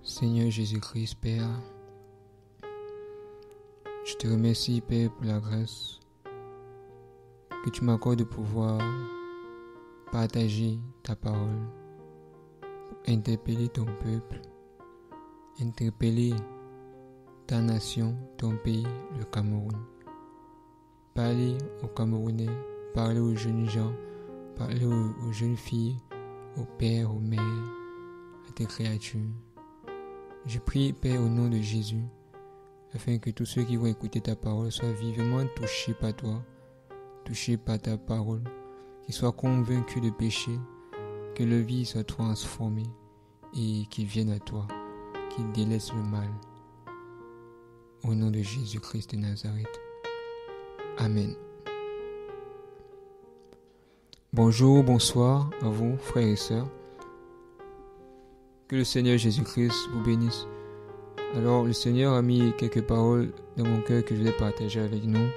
Seigneur Jésus-Christ, Père, je te remercie, Père, pour la grâce que tu m'accordes de pouvoir partager ta parole, interpeller ton peuple, interpeller ta nation, ton pays, le Cameroun. Parler aux Camerounais, parler aux jeunes gens, parler aux jeunes filles, aux pères, aux mères, à tes créatures. Je prie, Père, au nom de Jésus, afin que tous ceux qui vont écouter ta parole soient vivement touchés par toi, touchés par ta parole, qu'ils soient convaincus de péché, que leur vie soit transformée et qu'ils viennent à toi, qu'ils délaissent le mal. Au nom de Jésus-Christ de Nazareth. Amen. Bonjour, bonsoir à vous, frères et sœurs. Que le Seigneur Jésus-Christ vous bénisse. Alors, le Seigneur a mis quelques paroles dans mon cœur que je vais partager avec nous.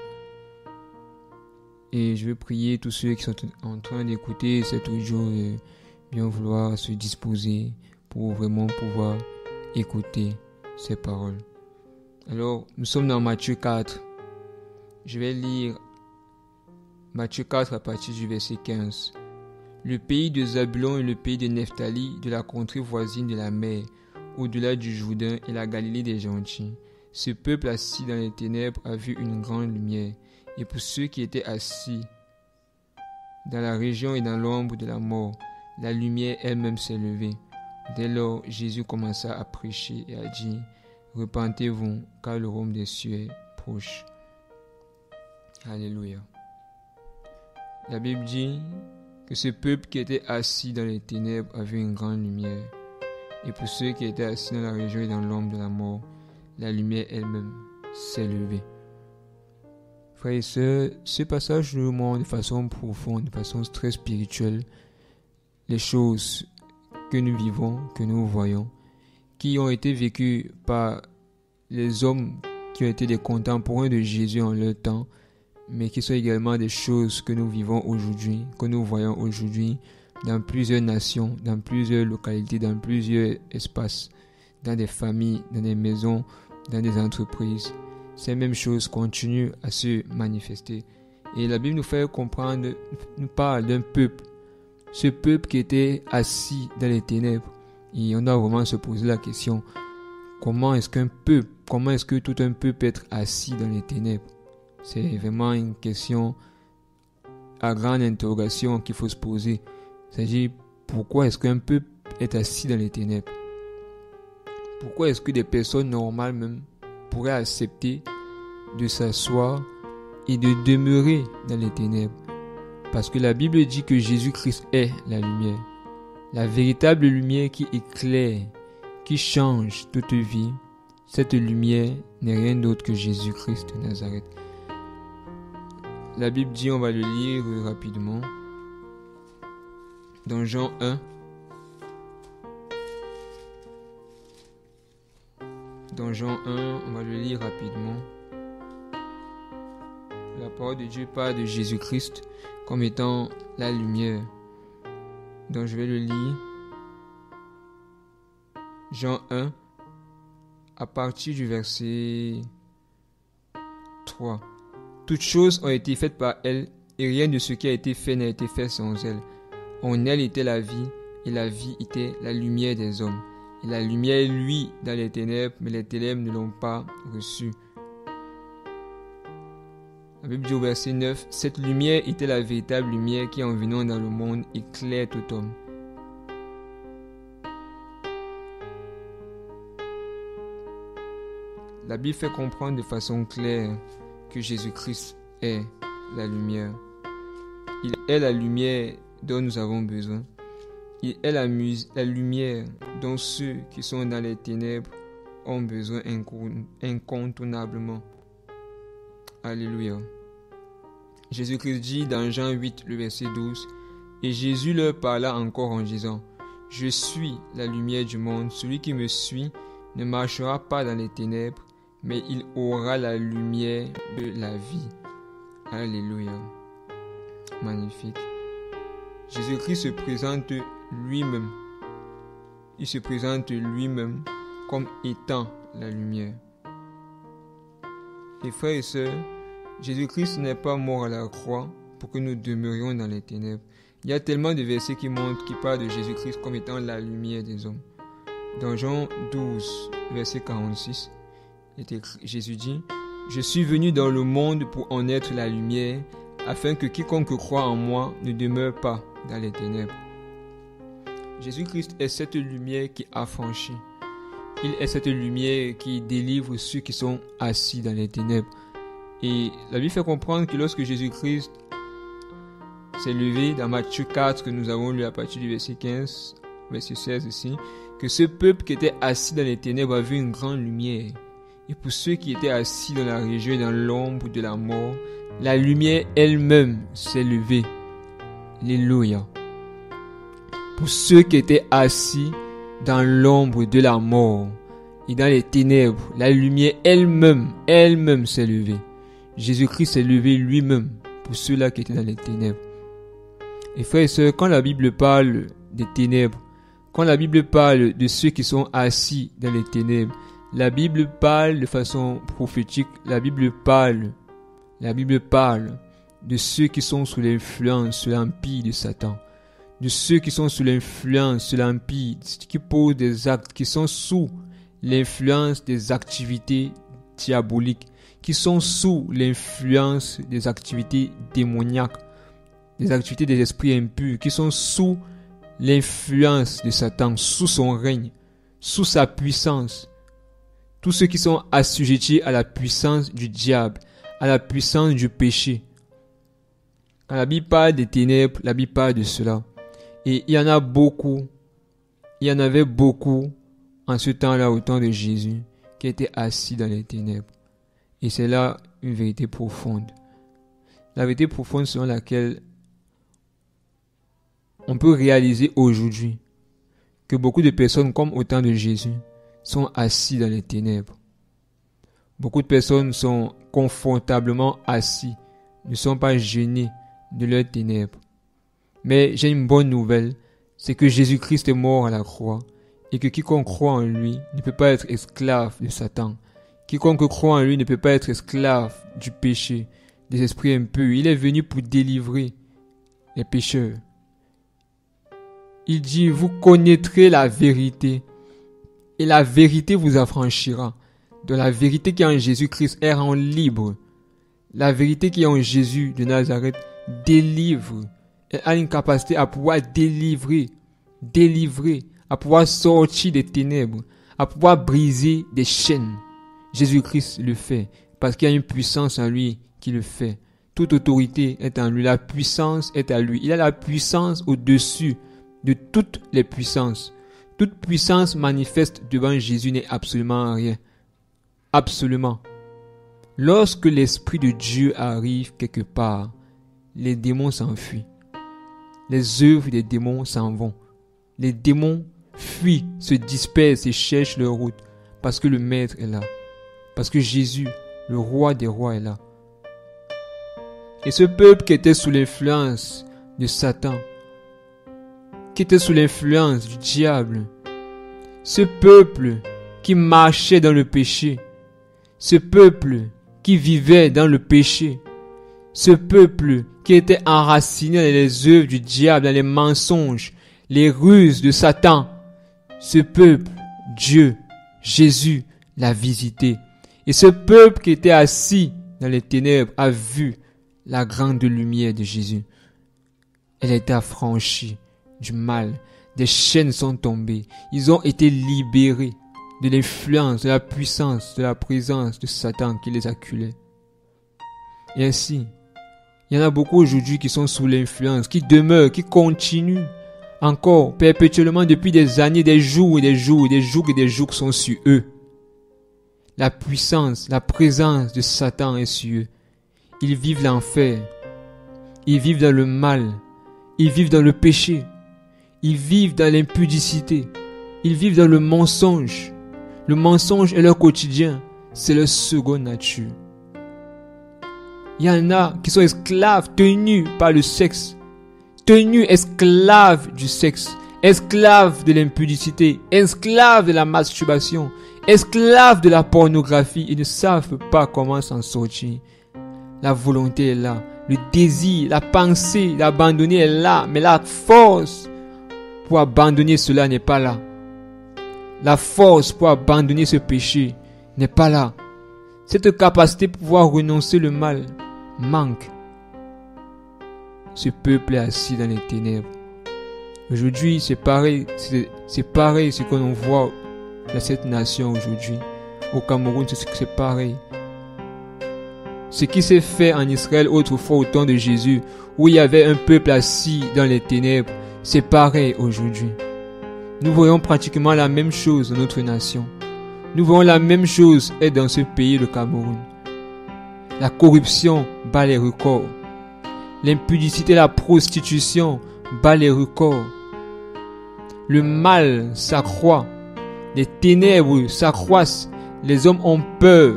Et je vais prier tous ceux qui sont en train d'écouter cet audio de bien vouloir se disposer pour vraiment pouvoir écouter ces paroles. Alors, nous sommes dans Matthieu 4. Je vais lire Matthieu 4 à partir du verset 15. Le pays de Zabulon et le pays de Nephtali, de la contrée voisine de la mer, au-delà du Jourdain et la Galilée des gentils. Ce peuple assis dans les ténèbres a vu une grande lumière. Et pour ceux qui étaient assis dans la région et dans l'ombre de la mort, la lumière elle-même s'est levée. Dès lors, Jésus commença à prêcher et a dit, « Repentez-vous, car le royaume des cieux est proche. » Alléluia. La Bible dit que ce peuple qui était assis dans les ténèbres a vu une grande lumière. Et pour ceux qui étaient assis dans la région et dans l'ombre de la mort, la lumière elle-même s'est levée. Frères et sœurs, ce passage nous montre de façon profonde, de façon très spirituelle, les choses que nous vivons, que nous voyons, qui ont été vécues par les hommes qui ont été des contemporains de Jésus en leur temps, mais qui sont également des choses que nous vivons aujourd'hui, que nous voyons aujourd'hui dans plusieurs nations, dans plusieurs localités, dans plusieurs espaces, dans des familles, dans des maisons, dans des entreprises. Ces mêmes choses continuent à se manifester. Et la Bible nous fait comprendre, nous parle d'un peuple, ce peuple qui était assis dans les ténèbres. Et on doit vraiment se poser la question, comment est-ce que tout un peuple peut être assis dans les ténèbres? C'est vraiment une question à grande interrogation qu'il faut se poser. C'est-à-dire, pourquoi est-ce qu'un peuple est assis dans les ténèbres? Pourquoi est-ce que des personnes normales même pourraient accepter de s'asseoir et de demeurer dans les ténèbres? Parce que la Bible dit que Jésus-Christ est la lumière. La véritable lumière qui éclaire, qui change toute vie. Cette lumière n'est rien d'autre que Jésus-Christ de Nazareth. La Bible dit, on va le lire rapidement. Dans Jean 1. Dans Jean 1, on va le lire rapidement. La parole de Dieu parle de Jésus-Christ comme étant la lumière. Donc je vais le lire. Jean 1, à partir du verset 3. Toutes choses ont été faites par elle, et rien de ce qui a été fait n'a été fait sans elle. En elle était la vie, et la vie était la lumière des hommes. Et la lumière luit dans les ténèbres, mais les ténèbres ne l'ont pas reçue. La Bible dit au verset 9, « Cette lumière était la véritable lumière qui, en venant dans le monde, éclaire tout homme. » La Bible fait comprendre de façon claire que Jésus-Christ est la lumière. Il est la lumière dont nous avons besoin. Il est la lumière dont ceux qui sont dans les ténèbres ont besoin incontournablement. Alléluia. Jésus-Christ dit dans Jean 8, le verset 12, « Et Jésus leur parla encore en disant, « Je suis la lumière du monde. Celui qui me suit ne marchera pas dans les ténèbres, mais il aura la lumière de la vie. » Alléluia. Magnifique. Jésus-Christ se présente lui-même. Il se présente lui-même comme étant la lumière. Et frères et sœurs, Jésus-Christ n'est pas mort à la croix pour que nous demeurions dans les ténèbres. Il y a tellement de versets qui parlent de Jésus-Christ comme étant la lumière des hommes. Dans Jean 12, verset 46, Jésus dit: « Je suis venu dans le monde pour en être la lumière, afin que quiconque croit en moi ne demeure pas dans les ténèbres. » Jésus-Christ est cette lumière qui affranchit. Il est cette lumière qui délivre ceux qui sont assis dans les ténèbres. Et la Bible fait comprendre que lorsque Jésus-Christ s'est levé, dans Matthieu 4, que nous avons lu à partir du verset 15, verset 16 ici, que ce peuple qui était assis dans les ténèbres a vu une grande lumière. Et pour ceux qui étaient assis dans la région et dans l'ombre de la mort, la lumière elle-même s'est levée. Alléluia. Pour ceux qui étaient assis dans l'ombre de la mort et dans les ténèbres, la lumière elle-même s'est levée. Jésus-Christ s'est levé lui-même pour ceux-là qui étaient dans les ténèbres. Et frères et sœurs, quand la Bible parle des ténèbres, quand la Bible parle de ceux qui sont assis dans les ténèbres, la Bible parle de façon prophétique, la Bible parle de ceux qui sont sous l'influence, sous l'empire de Satan, de ceux qui sont sous l'influence, sous l'empire, qui posent des actes, qui sont sous l'influence des activités diaboliques, qui sont sous l'influence des activités démoniaques, des activités des esprits impurs, qui sont sous l'influence de Satan, sous son règne, sous sa puissance. Tous ceux qui sont assujettis à la puissance du diable, à la puissance du péché. Quand la Bible parle des ténèbres, la Bible parle de cela. Et il y en avait beaucoup en ce temps-là, au temps de Jésus, qui étaient assis dans les ténèbres. Et c'est là une vérité profonde. La vérité profonde selon laquelle on peut réaliser aujourd'hui que beaucoup de personnes, comme au temps de Jésus, sont assis dans les ténèbres. Beaucoup de personnes sont confortablement assis, ne sont pas gênés de leurs ténèbres. Mais j'ai une bonne nouvelle, c'est que Jésus-Christ est mort à la croix et que quiconque croit en lui ne peut pas être esclave de Satan. Quiconque croit en lui ne peut pas être esclave du péché, des esprits impurs. Il est venu pour délivrer les pécheurs. Il dit: vous connaîtrez la vérité et la vérité vous affranchira. Donc la vérité qui est en Jésus-Christ est rend libre. La vérité qui est en Jésus de Nazareth délivre. Elle a une capacité à pouvoir délivrer, à pouvoir sortir des ténèbres, à pouvoir briser des chaînes. Jésus-Christ le fait parce qu'il y a une puissance en lui qui le fait. Toute autorité est en lui, la puissance est à lui. Il a la puissance au-dessus de toutes les puissances. Toute puissance manifeste devant Jésus n'est absolument rien. Absolument. Lorsque l'Esprit de Dieu arrive quelque part, les démons s'enfuient. Les œuvres des démons s'en vont. Les démons fuient, se dispersent et cherchent leur route parce que le Maître est là. Parce que Jésus, le Roi des rois, est là. Et ce peuple qui était sous l'influence de Satan, qui était sous l'influence du diable, ce peuple qui marchait dans le péché, ce peuple qui vivait dans le péché, ce peuple qui était enraciné dans les œuvres du diable, dans les mensonges, les ruses de Satan, ce peuple, Dieu, Jésus, l'a visité. Et ce peuple qui était assis dans les ténèbres a vu la grande lumière de Jésus. Elle a été affranchie du mal. Des chaînes sont tombées. Ils ont été libérés de l'influence, de la puissance, de la présence de Satan qui les acculait. Et ainsi, il y en a beaucoup aujourd'hui qui sont sous l'influence, qui demeurent, qui continuent encore perpétuellement depuis des années, des jours et des jours et des jours et des jours sont sur eux. La puissance, la présence de Satan est sur eux. Ils vivent l'enfer. Ils vivent dans le mal. Ils vivent dans le péché. Ils vivent dans l'impudicité. Ils vivent dans le mensonge. Le mensonge est leur quotidien. C'est leur seconde nature. Il y en a qui sont esclaves, tenus par le sexe. Tenus esclaves du sexe. esclaves de l'impudicité, esclaves de la masturbation, esclaves de la pornographie. Ils ne savent pas comment s'en sortir. La volonté est là, le désir, la pensée d'abandonner est là, mais la force pour abandonner cela n'est pas là. La force pour abandonner ce péché n'est pas là. Cette capacité pour pouvoir renoncer le mal manque. Ce peuple est assis dans les ténèbres. Aujourd'hui, c'est pareil ce que l'on voit dans cette nation aujourd'hui. Au Cameroun, c'est pareil. Ce qui s'est fait en Israël autrefois au temps de Jésus, où il y avait un peuple assis dans les ténèbres, c'est pareil aujourd'hui. Nous voyons pratiquement la même chose dans notre nation. Nous voyons la même chose est dans ce pays, le Cameroun. La corruption bat les records. L'impudicité, la prostitution bat les records. Le mal s'accroît. Les ténèbres s'accroissent. Les hommes ont peur.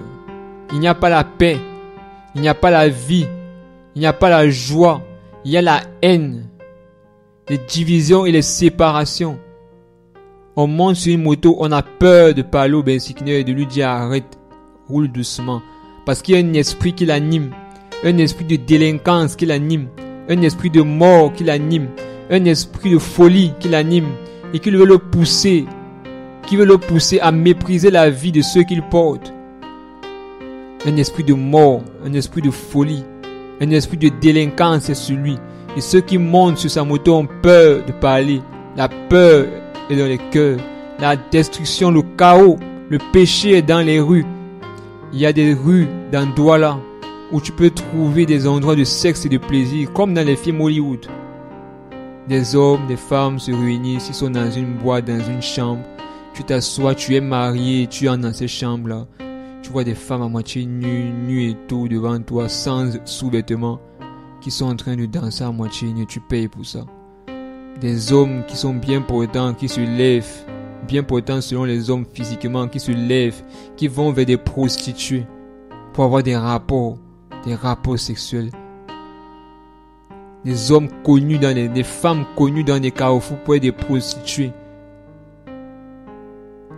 Il n'y a pas la paix. Il n'y a pas la vie. Il n'y a pas la joie. Il y a la haine. Les divisions et les séparations. On monte sur une moto, on a peur de parler au bensiquineur et de lui dire arrête, roule doucement. Parce qu'il y a un esprit qui l'anime. Un esprit de délinquance qui l'anime. Un esprit de mort qui l'anime. Un esprit de folie qui l'anime. Et qui veut le pousser. Qui veut le pousser à mépriser la vie de ceux qu'il porte. Un esprit de mort. Un esprit de folie. Un esprit de délinquance est sur lui. Et ceux qui montent sur sa moto ont peur de parler. La peur est dans les cœurs. La destruction, le chaos, le péché est dans les rues. Il y a des rues dans Douala où tu peux trouver des endroits de sexe et de plaisir comme dans les films Hollywood. Des hommes, des femmes se réunissent, ils sont dans une boîte, dans une chambre. Tu t'assois, tu es marié, tu es dans ces chambres-là. Tu vois des femmes à moitié nues et tout devant toi, sans sous-vêtements, qui sont en train de danser à moitié nues. Tu payes pour ça. Des hommes qui sont bien portants, qui se lèvent, bien portants selon les hommes physiquement, qui se lèvent, qui vont vers des prostituées pour avoir des rapports sexuels. Des hommes connus des femmes connues dans des carrefours pour être des prostituées.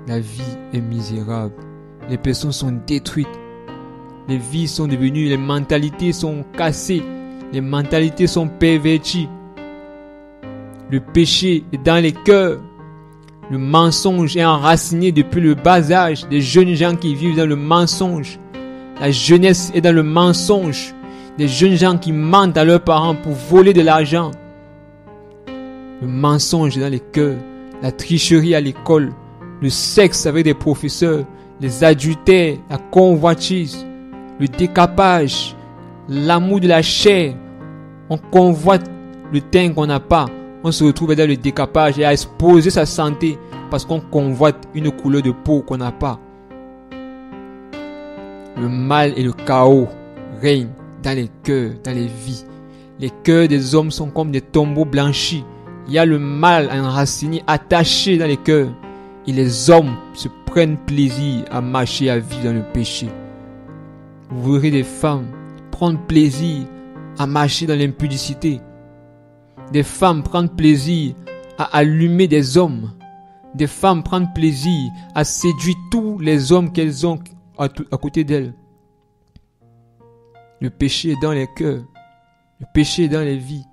La vie est misérable. Les personnes sont détruites. Les vies sont devenues, les mentalités sont cassées. Les mentalités sont perverties. Le péché est dans les cœurs. Le mensonge est enraciné depuis le bas âge. Des jeunes gens qui vivent dans le mensonge. La jeunesse est dans le mensonge. Des jeunes gens qui mentent à leurs parents pour voler de l'argent. Le mensonge est dans les cœurs. La tricherie à l'école. Le sexe avec des professeurs. Les adultères. La convoitise. Le décapage. L'amour de la chair. On convoite le teint qu'on n'a pas. On se retrouve dans le décapage et à exposer sa santé parce qu'on convoite une couleur de peau qu'on n'a pas. Le mal et le chaos règnent dans les cœurs, dans les vies. Les cœurs des hommes sont comme des tombeaux blanchis. Il y a le mal enraciné, attaché dans les cœurs. Et les hommes se prennent plaisir à marcher, à vivre dans le péché. Vous verrez des femmes prendre plaisir à marcher dans l'impudicité. Des femmes prennent plaisir à allumer des hommes. Des femmes prennent plaisir à séduire tous les hommes qu'elles ont à côté d'elles. Le péché est dans les cœurs. Le péché est dans les vies.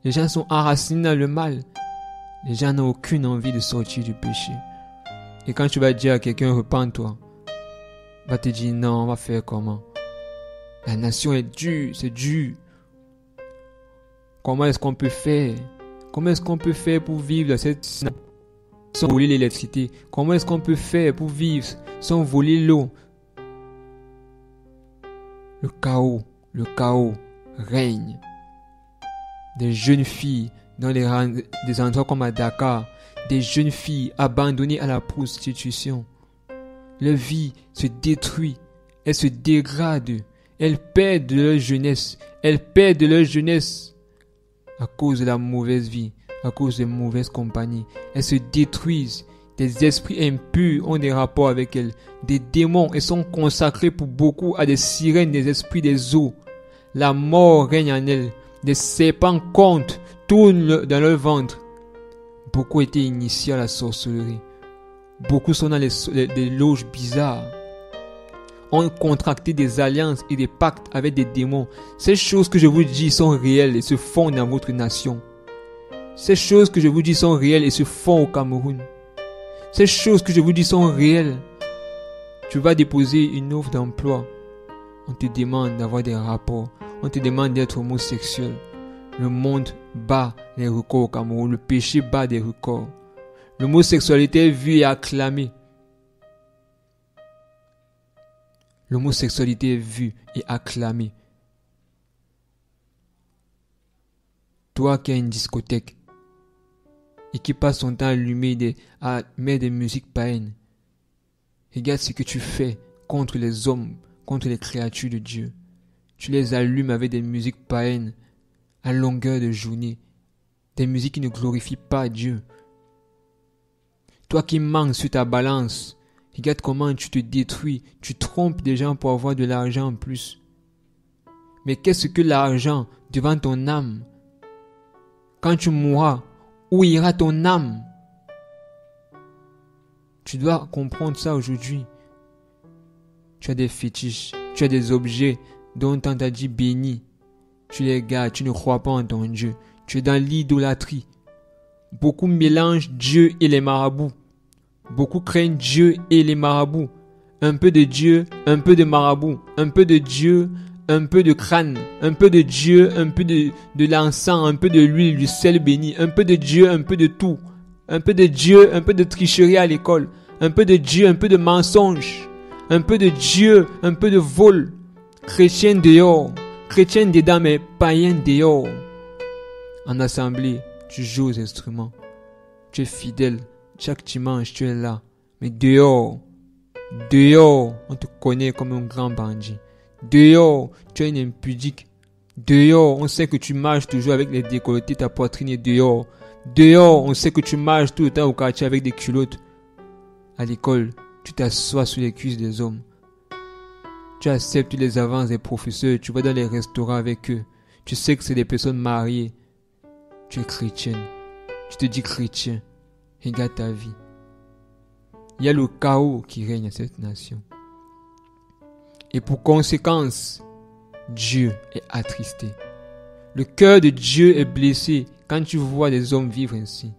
Les gens sont enracinés dans le mal. Les gens n'ont aucune envie de sortir du péché. Et quand tu vas dire à quelqu'un, repens-toi, va te dire, non, on va faire comment? La nation est dure, c'est dur. Comment est-ce qu'on peut faire? Comment est-ce qu'on peut faire pour vivre dans cette sans voler l'électricité? Comment est-ce qu'on peut faire pour vivre sans voler l'eau? Le chaos règne. Des jeunes filles dans des endroits comme à Dakar, des jeunes filles abandonnées à la prostitution. Leur vie se détruit, elles se dégradent, elles perdent de leur jeunesse, à cause de la mauvaise vie, à cause des mauvaises compagnies. Elles se détruisent. Des esprits impurs ont des rapports avec elles. Des démons, elles sont consacrées pour beaucoup à des sirènes, des esprits des eaux. La mort règne en elles. Des serpents comptent, tournent dans leur ventre. Beaucoup étaient initiés à la sorcellerie. Beaucoup sont dans des loges bizarres. Ont contracté des alliances et des pactes avec des démons. Ces choses que je vous dis sont réelles et se font dans votre nation. Ces choses que je vous dis sont réelles et se font au Cameroun. Ces choses que je vous dis sont réelles. Tu vas déposer une offre d'emploi. On te demande d'avoir des rapports. On te demande d'être homosexuel. Le monde bat les records au Cameroun. Le péché bat des records. L'homosexualité est vue et acclamée. L'homosexualité est vue et acclamée. Toi qui as une discothèque et qui passe son temps à mettre des musiques païennes, regarde ce que tu fais contre les hommes, contre les créatures de Dieu. Tu les allumes avec des musiques païennes à longueur de journée, des musiques qui ne glorifient pas Dieu. Toi qui manques sur ta balance, regarde comment tu te détruis, tu trompes des gens pour avoir de l'argent en plus. Mais qu'est-ce que l'argent devant ton âme? Quand tu mourras, où ira ton âme? Tu dois comprendre ça aujourd'hui. Tu as des fétiches, tu as des objets dont on t'a dit béni. Tu les gardes, tu ne crois pas en ton Dieu. Tu es dans l'idolâtrie. Beaucoup mélangent Dieu et les marabouts. Beaucoup craignent Dieu et les marabouts. Un peu de Dieu, un peu de marabout. Un peu de Dieu, un peu de crâne. Un peu de Dieu, un peu de l'encens, un peu de l'huile, du sel béni. Un peu de Dieu, un peu de tout. Un peu de Dieu, un peu de tricherie à l'école. Un peu de Dieu, un peu de mensonge. Un peu de Dieu, un peu de vol. Chrétien dehors. Chrétien dedans, mais païen dehors. En assemblée, tu joues aux instruments. Tu es fidèle. Chaque dimanche, tu es là. Mais dehors, on te connaît comme un grand bandit. Dehors, tu es une impudique. Dehors, on sait que tu marches toujours avec les décolletés, ta poitrine est dehors. Dehors, on sait que tu marches tout le temps au quartier avec des culottes. À l'école, tu t'assois sur les cuisses des hommes. Tu acceptes les avances des professeurs, tu vas dans les restaurants avec eux. Tu sais que c'est des personnes mariées. Tu es chrétienne. Tu te dis chrétien. Regarde ta vie. Il y a le chaos qui règne à cette nation. Et pour conséquence, Dieu est attristé. Le cœur de Dieu est blessé quand tu vois des hommes vivre ainsi.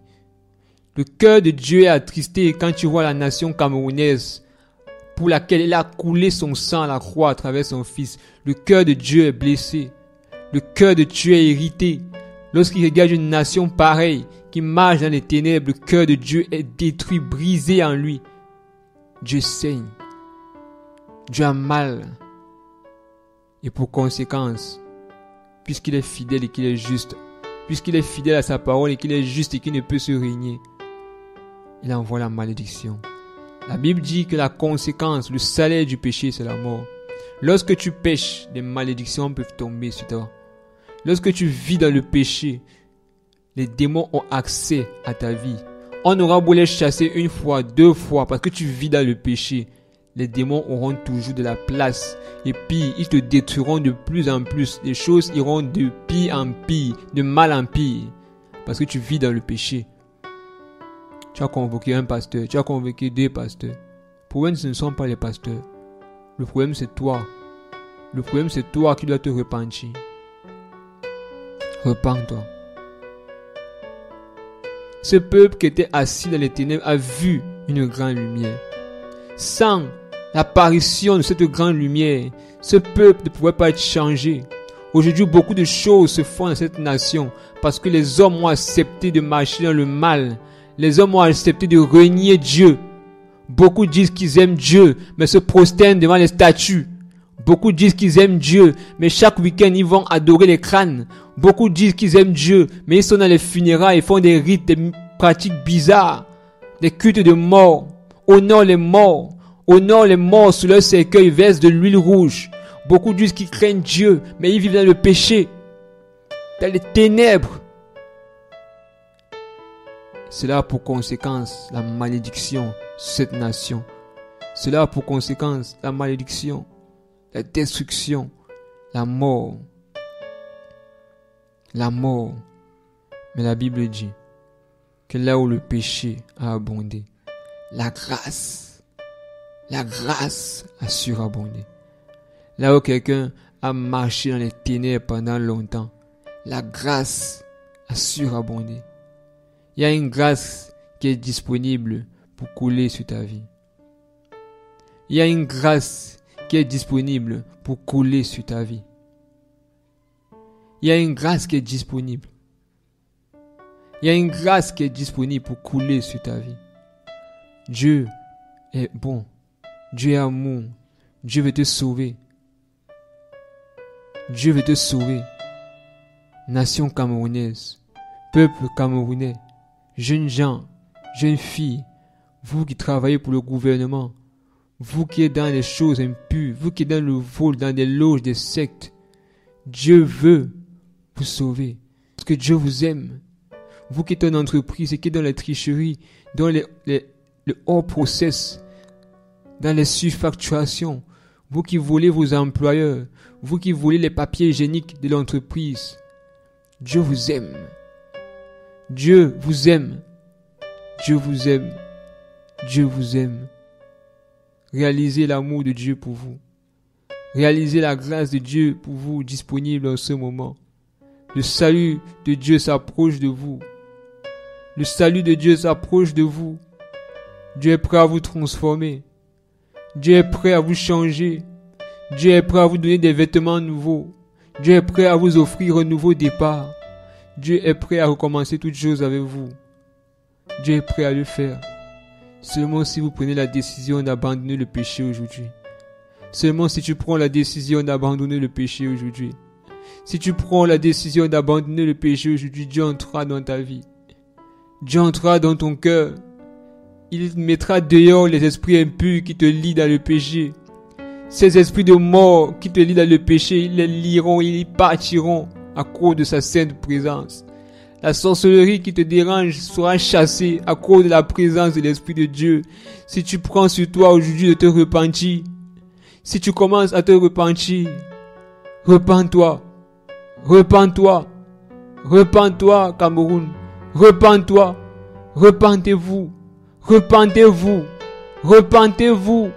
Le cœur de Dieu est attristé quand tu vois la nation camerounaise pour laquelle il a coulé son sang à la croix à travers son fils. Le cœur de Dieu est blessé. Le cœur de Dieu est irrité. Lorsqu'il regarde une nation pareille qui marche dans les ténèbres, le cœur de Dieu est détruit, brisé en lui. Dieu saigne. Dieu a mal. Et pour conséquence, puisqu'il est fidèle et qu'il est juste, puisqu'il est fidèle à sa parole et qu'il est juste et qu'il ne peut se régner, il envoie la malédiction. La Bible dit que la conséquence, le salaire du péché, c'est la mort. Lorsque tu pêches, des malédictions peuvent tomber sur toi. Lorsque tu vis dans le péché, les démons ont accès à ta vie. On aura beau les chasser une fois, deux fois, parce que tu vis dans le péché. Les démons auront toujours de la place. Et puis, ils te détruiront de plus en plus. Les choses iront de pire en pire, de mal en pire. Parce que tu vis dans le péché. Tu as convoqué un pasteur, tu as convoqué deux pasteurs. Le problème, ce ne sont pas les pasteurs. Le problème, c'est toi. Le problème, c'est toi qui dois te repentir. Repens-toi. Ce peuple qui était assis dans les ténèbres a vu une grande lumière. Sans l'apparition de cette grande lumière, ce peuple ne pouvait pas être changé. Aujourd'hui, beaucoup de choses se font dans cette nation parce que les hommes ont accepté de marcher dans le mal. Les hommes ont accepté de renier Dieu. Beaucoup disent qu'ils aiment Dieu, mais se prosternent devant les statues. Beaucoup disent qu'ils aiment Dieu, mais chaque week-end ils vont adorer les crânes. Beaucoup disent qu'ils aiment Dieu, mais ils sont dans les funérailles, ils font des rites, des pratiques bizarres, des cultes de mort. Honorent les morts. Honorent les morts sous leur cercueil, versent de l'huile rouge. Beaucoup disent qu'ils craignent Dieu, mais ils vivent dans le péché, dans les ténèbres. Cela a pour conséquence la malédiction sur cette nation. Cela a pour conséquence la malédiction, la destruction, la mort. La mort. Mais la Bible dit que là où le péché a abondé, la grâce a surabondé. Là où quelqu'un a marché dans les ténèbres pendant longtemps, la grâce a surabondé. Il y a une grâce qui est disponible pour couler sur ta vie. Il y a une grâce qui est disponible pour couler sur ta vie. Il y a une grâce qui est disponible. Il y a une grâce qui est disponible pour couler sur ta vie. Dieu est bon. Dieu est amour. Dieu veut te sauver. Dieu veut te sauver. Nation camerounaise, peuple camerounais, jeunes gens, jeunes filles, vous qui travaillez pour le gouvernement, vous qui êtes dans les choses impures, vous qui êtes dans le vol, dans des loges, des sectes, Dieu veut vous sauver. Parce que Dieu vous aime. Vous qui êtes en entreprise et qui êtes dans la tricherie, dans le hors process, dans les surfacturations, vous qui volez vos employeurs, vous qui volez les papiers hygiéniques de l'entreprise, Dieu vous aime. Dieu vous aime. Dieu vous aime. Dieu vous aime. Réalisez l'amour de Dieu pour vous. Réalisez la grâce de Dieu pour vous disponible en ce moment. Le salut de Dieu s'approche de vous. Le salut de Dieu s'approche de vous. Dieu est prêt à vous transformer. Dieu est prêt à vous changer. Dieu est prêt à vous donner des vêtements nouveaux. Dieu est prêt à vous offrir un nouveau départ. Dieu est prêt à recommencer toutes choses avec vous. Dieu est prêt à le faire. Seulement si vous prenez la décision d'abandonner le péché aujourd'hui. Seulement si tu prends la décision d'abandonner le péché aujourd'hui. Si tu prends la décision d'abandonner le péché aujourd'hui, Dieu entrera dans ta vie. Dieu entrera dans ton cœur. Il mettra dehors les esprits impurs qui te lient dans le péché. Ces esprits de mort qui te lient dans le péché, ils les lieront, ils partiront à cause de sa sainte présence. La sorcellerie qui te dérange sera chassée à cause de la présence de l'Esprit de Dieu. Si tu prends sur toi aujourd'hui de te repentir, si tu commences à te repentir, repens-toi, repens-toi, repens-toi Cameroun, repens-toi, repentez-vous, repentez-vous, repentez-vous,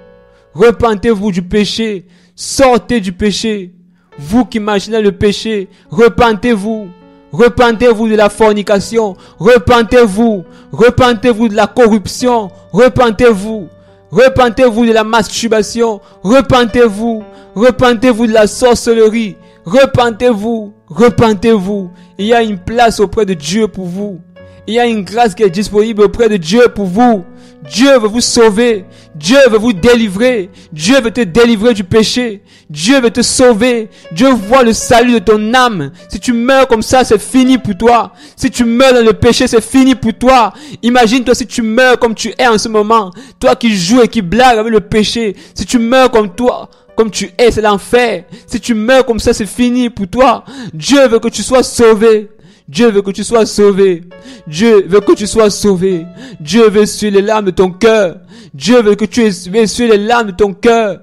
repentez-vous du péché, sortez du péché, vous qui marchez dans le péché, repentez-vous. Repentez-vous de la fornication, repentez-vous, repentez-vous de la corruption, repentez-vous, repentez-vous de la masturbation, repentez-vous, repentez-vous de la sorcellerie, repentez-vous, repentez-vous. Il y a une place auprès de Dieu pour vous. Il y a une grâce qui est disponible auprès de Dieu pour vous. Dieu veut vous sauver. Dieu veut vous délivrer. Dieu veut te délivrer du péché. Dieu veut te sauver. Dieu voit le salut de ton âme. Si tu meurs comme ça, c'est fini pour toi. Si tu meurs dans le péché, c'est fini pour toi. Imagine-toi si tu meurs comme tu es en ce moment. Toi qui joues et qui blagues avec le péché. Si tu meurs comme toi, comme tu es, c'est l'enfer. Si tu meurs comme ça, c'est fini pour toi. Dieu veut que tu sois sauvé. Dieu veut que tu sois sauvé. Dieu veut que tu sois sauvé. Dieu veut essuyer les larmes de ton cœur. Dieu veut que tu essuies les larmes de ton cœur.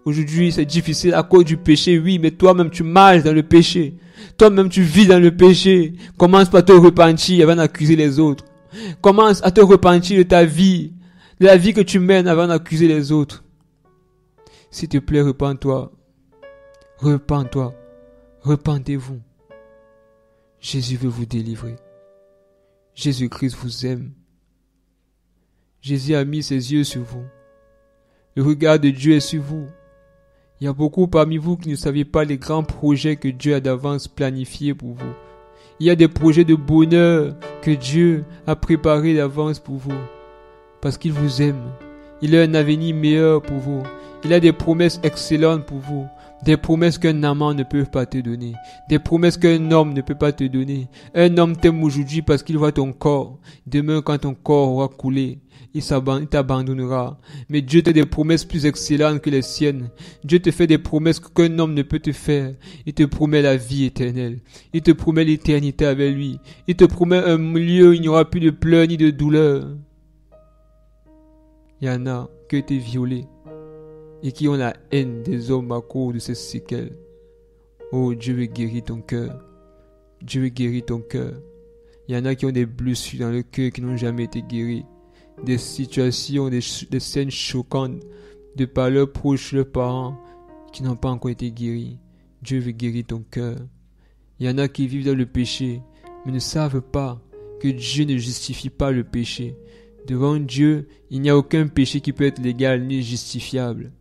Aujourd'hui, c'est difficile à cause du péché, oui, mais toi-même, tu marches dans le péché. Toi-même, tu vis dans le péché. Commence par te repentir avant d'accuser les autres. Commence à te repentir de ta vie, de la vie que tu mènes avant d'accuser les autres. S'il te plaît, repens-toi. Repens-toi. Repentez-vous. Jésus veut vous délivrer. Jésus-Christ vous aime. Jésus a mis ses yeux sur vous. Le regard de Dieu est sur vous. Il y a beaucoup parmi vous qui ne saviez pas les grands projets que Dieu a d'avance planifiés pour vous. Il y a des projets de bonheur que Dieu a préparés d'avance pour vous. Parce qu'il vous aime. Il a un avenir meilleur pour vous. Il a des promesses excellentes pour vous. Des promesses qu'un amant ne peut pas te donner. Des promesses qu'un homme ne peut pas te donner. Un homme t'aime aujourd'hui parce qu'il voit ton corps. Demain, quand ton corps aura coulé, il t'abandonnera. Mais Dieu te fait des promesses plus excellentes que les siennes. Dieu te fait des promesses qu'un homme ne peut te faire. Il te promet la vie éternelle. Il te promet l'éternité avec lui. Il te promet un lieu où il n'y aura plus de pleurs ni de douleurs. Il y en a qui ont été violés et qui ont la haine des hommes à cause de ces séquelles. Oh, Dieu veut guérir ton cœur. Dieu veut guérir ton cœur. Il y en a qui ont des blessures dans le cœur qui n'ont jamais été guéries. Des situations, des scènes choquantes de par leurs proches, leurs parents qui n'ont pas encore été guéris. Dieu veut guérir ton cœur. Il y en a qui vivent dans le péché, mais ne savent pas que Dieu ne justifie pas le péché. Devant Dieu, il n'y a aucun péché qui peut être légal ni justifiable.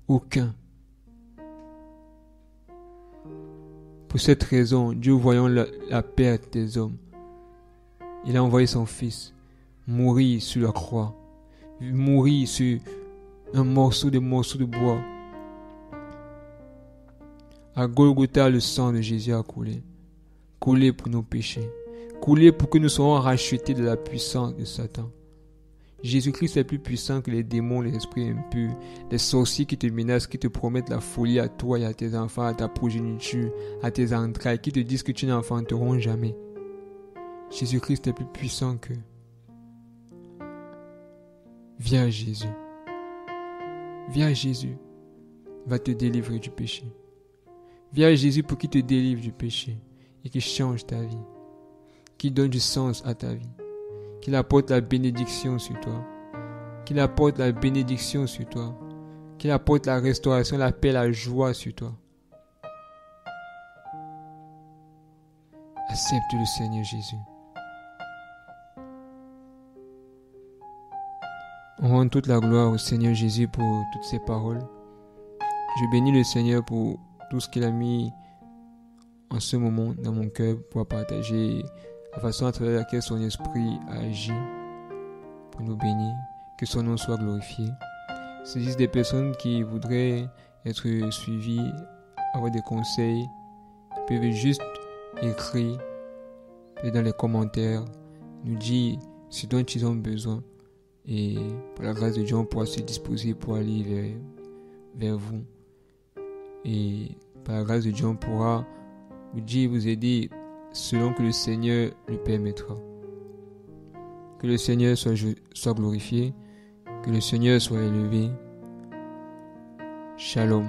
Aucun. Pour cette raison, Dieu, voyant la perte des hommes, il a envoyé son Fils mourir sur la croix, mourir sur un morceau de bois. À Golgotha, le sang de Jésus a coulé. Coulé pour nos péchés. Coulé pour que nous soyons rachetés de la puissance de Satan. Jésus-Christ est plus puissant que les démons, les esprits impurs, les sorciers qui te menacent, qui te promettent la folie à toi et à tes enfants, à ta progéniture, à tes entrailles, qui te disent que tu n'enfanteront jamais. Jésus-Christ est plus puissant qu'eux. Viens à Jésus. Viens à Jésus. Il va te délivrer du péché. Viens à Jésus pour qu'il te délivre du péché et qu'il change ta vie. Qu'il donne du sens à ta vie. Qu'il apporte la bénédiction sur toi. Qu'il apporte la bénédiction sur toi. Qu'il apporte la restauration, la paix, la joie sur toi. Accepte le Seigneur Jésus. On rend toute la gloire au Seigneur Jésus pour toutes ces paroles. Je bénis le Seigneur pour tout ce qu'il a mis en ce moment dans mon cœur pour partager la façon à travers laquelle son esprit a agi pour nous bénir. Que son nom soit glorifié. S'il existe des personnes qui voudraient être suivies, avoir des conseils, peuvent juste écrire dans les commentaires, nous dire ce dont ils ont besoin. Et par la grâce de Dieu, on pourra se disposer pour aller vers vous. Et par la grâce de Dieu, on pourra vous dire, vous aider selon que le Seigneur le permettra. Que le Seigneur soit glorifié, que le Seigneur soit élevé. Shalom.